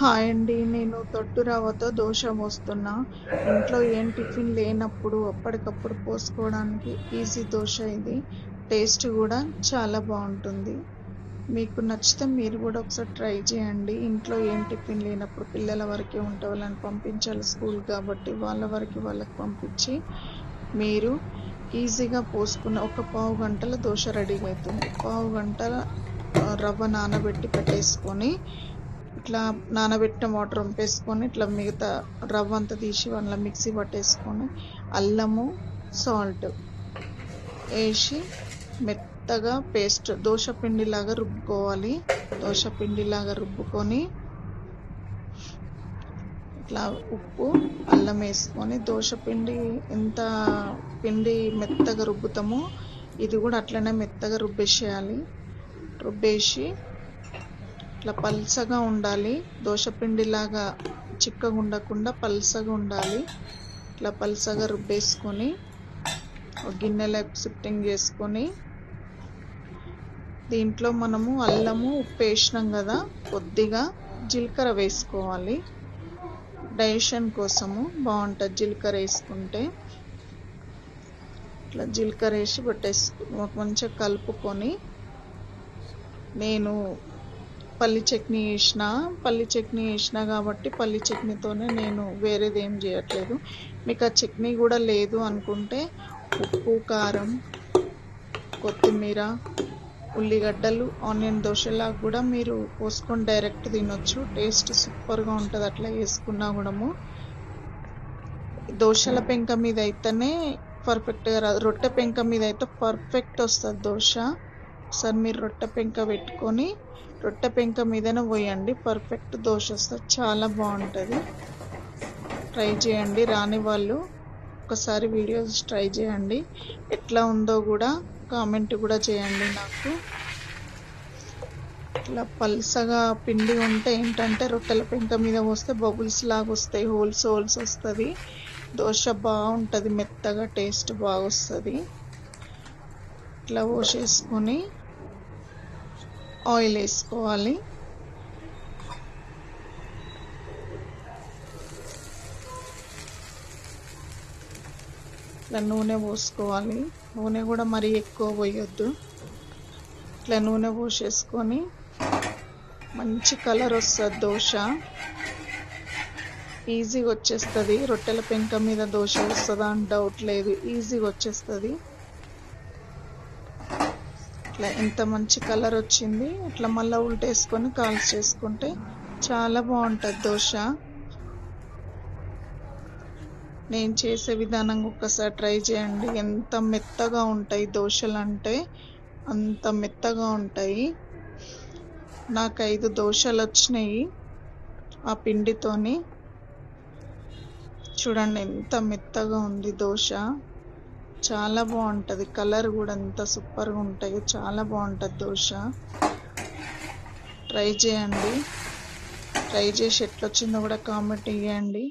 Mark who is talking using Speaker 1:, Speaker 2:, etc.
Speaker 1: Hi అండి. నేను దొడ్డు రవ్వతో దోస పోస్తున్నా. ఇంట్లో ఏం టిఫిన్ లేనప్పుడు అప్పటికప్పుడు పోసుకోవడానికి ఈజీ దోస ఇది. టేస్ట్ కూడా చాలా బాగుంటుంది. మీకు నచ్చితే మీరు కూడా ఒకసారి ట్రై చేయండి. ఇంట్లో ఏం టిఫిన్ లేనప్పుడు పిల్లల వరకే ఉంటే వాళ్ళని పంపించాలి స్కూల్ కాబట్టి వాళ్ళ వరకు వాళ్ళకి పంపించి మీరు ఈజీగా పోసుకున్న ఒక పావు గంటలో దోస రెడీగా అవుతుంది. పావు గంట రవ్వ నానబెట్టి పెట్టేసుకొని ఇట్లా నానబెట్టిన వాటర్ వంపేసుకొని ఇట్లా మిగతా రవ్వ అంతా తీసి అందులో మిక్సీ పట్టేసుకొని అల్లము సాల్ట్ వేసి మెత్తగా పేస్ట్ దోశ పిండిలాగా రుబ్బుకోవాలి. దోశ పిండిలాగా రుబ్బుకొని ఇట్లా ఉప్పు అల్లం వేసుకొని దోశ పిండి ఎంత పిండి మెత్తగా రుబ్బుతామో ఇది కూడా అట్లనే మెత్తగా రుబ్బేసేయాలి. రుబ్బేసి ఇట్లా పల్సగా ఉండాలి. దోశ పిండిలాగా చిక్కగా ఉండకుండా పల్సగా ఉండాలి. ఇట్లా పల్సగా రుబ్బేసుకొని ఒక గిన్నెలో షిఫ్టింగ్ చేసుకొని దీంట్లో మనము అల్లము ఉప్పు వేసినాం కదా, కొద్దిగా జీలకర్ర వేసుకోవాలి. డైజెషన్ కోసము బాగుంటుంది జీలకర్ర వేసుకుంటే. ఇట్లా జీలకర్ర వేసి మంచిగా కలుపుకొని నేను పల్లి చట్నీ వేసిన కాబట్టి పల్లి చట్నీతోనే నేను వేరేది ఏం చేయట్లేదు. మీకు ఆ చట్నీ కూడా లేదు అనుకుంటే ఉప్పు కారం కొత్తిమీర ఉల్లిగడ్డలు ఆనియన్ దోశలాగా కూడా మీరు పోసుకొని డైరెక్ట్ తినొచ్చు. టేస్ట్ సూపర్గా ఉంటుంది అట్లా వేసుకున్నా కూడా. దోశల పెంక మీద అయితేనే పర్ఫెక్ట్గా రాదు, రొట్టె పెంక మీద అయితే పర్ఫెక్ట్ వస్తుంది దోశ. ఒకసారి మీరు రొట్టె పెంక పెట్టుకొని రొట్టె పెంక మీదనే పోయండి, పర్ఫెక్ట్ దోశ వస్తుంది. చాలా బాగుంటుంది. ట్రై చేయండి. రాని వాళ్ళు ఒకసారి వీడియోస్ ట్రై చేయండి. ఎట్లా ఉందో కూడా కామెంట్ కూడా చేయండి నాకు. ఇట్లా పల్సగా పిండి ఉంటే ఏంటంటే రొట్టెల పెంక మీద పోస్తే బబుల్స్ లాగా వస్తాయి, హోల్స్ వస్తుంది. దోశ బాగుంటుంది, మెత్తగా టేస్ట్ బాగా వస్తుంది. ఇట్లా పోసేసుకొని ఆయిల్ వేసుకోవాలి. ఇట్లా నూనె పోసుకోవాలి. నూనె కూడా మరీ ఎక్కువ పోయొద్దు. ఇట్లా నూనె పోసేసుకొని మంచి కలర్ వస్తుంది దోశ. ఈజీగా వచ్చేస్తుంది. రొట్టెల పెంక మీద దోశ వస్తుందా అని డౌట్ లేదు, ఈజీగా వచ్చేస్తుంది. ఇట్లా ఎంత మంచి కలర్ వచ్చింది. ఇట్లా మళ్ళీ ఉల్టేసుకొని కాల్చి చేసుకుంటే చాలా బాగుంటుంది దోశ. నేను చేసే విధానంగా ఒక్కసారి ట్రై చేయండి. ఎంత మెత్తగా ఉంటాయి దోశలు అంటే అంత మెత్తగా ఉంటాయి. నాకు 5 దోశలు వచ్చినాయి ఆ పిండితోని. చూడండి ఎంత మెత్తగా ఉంది దోశ. చాలా బాగుంటుంది. కలర్ కూడా ఎంత సూపర్గా ఉంటాయో, చాలా బాగుంటుంది దోశ. ట్రై చేయండి. ట్రై చేసి ఎట్లొచ్చిందో కూడా కామెంట్ ఇవ్వండి.